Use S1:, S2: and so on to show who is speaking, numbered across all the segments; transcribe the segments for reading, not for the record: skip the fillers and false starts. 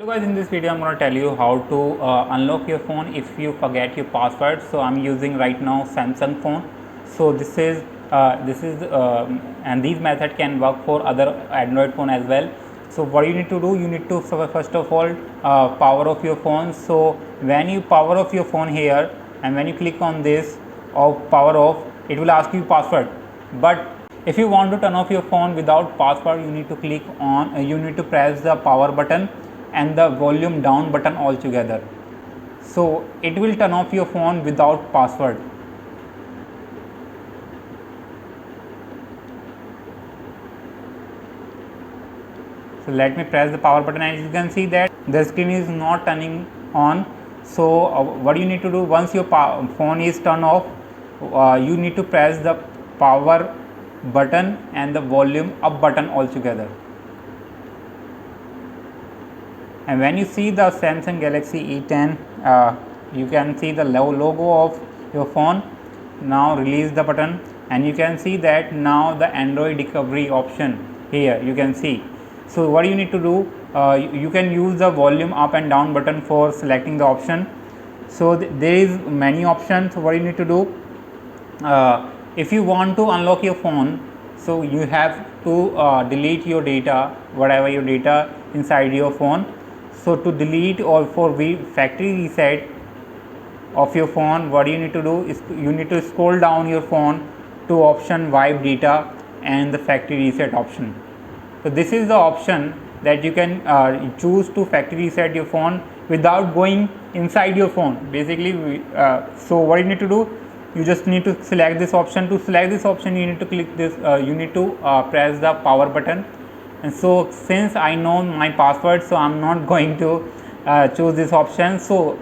S1: So guys, in this video I'm going to tell you how to unlock your phone if you forget your password. So I'm using right now Samsung phone. So and these method can work for other Android phone as well. So what you need to do, you need to first of all power off your phone. So when you power off your phone here and when you click on this of power off, it will ask you password. But if you want to turn off your phone without password, you need to click on you need to press the power button and the volume down button all together. So it will turn off your phone without password. So let me press the power button, and you can see that the screen is not turning on. So what you need to do, once your phone is turned off, you need to press the power button and the volume up button all together. And when you see the Samsung Galaxy E10, you can see the logo of your phone. Now release the button and you can see that now the Android recovery option here you can see. So what you need to do, you can use the volume up and down button for selecting the option. So there is many options. So what you need to do, if you want to unlock your phone, so you have to delete your data, whatever your data inside your phone. So to delete or for factory reset of your phone, what you need to do is you need to scroll down your phone to option wipe data and the factory reset option. So this is the option that you can choose to factory reset your phone without going inside your phone basically. So what you need to do, you just need to select this option. To select this option, you need to click this, you need to press the power button. And so since I know my password, so I'm not going to choose this option. So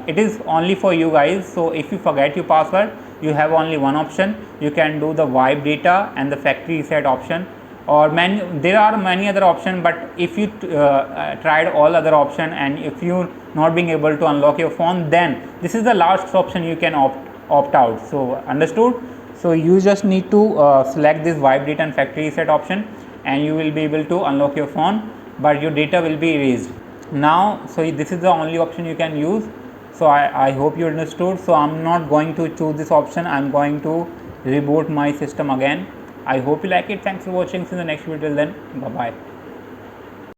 S1: it is only for you guys. So if you forget your password, you have only one option. You can do the wipe data and the factory reset option, or there are many other options, but if you tried all other option and if you not being able to unlock your phone, then this is the last option you can opt out. So understood? So you just need to select this wipe data and factory reset option and you will be able to unlock your phone, but your data will be erased now. So this is the only option you can use. So I hope you understood. So I'm not going to choose this option. I'm going to reboot my system again. I hope you like it. Thanks for watching. See you in the next video. Till then, bye bye.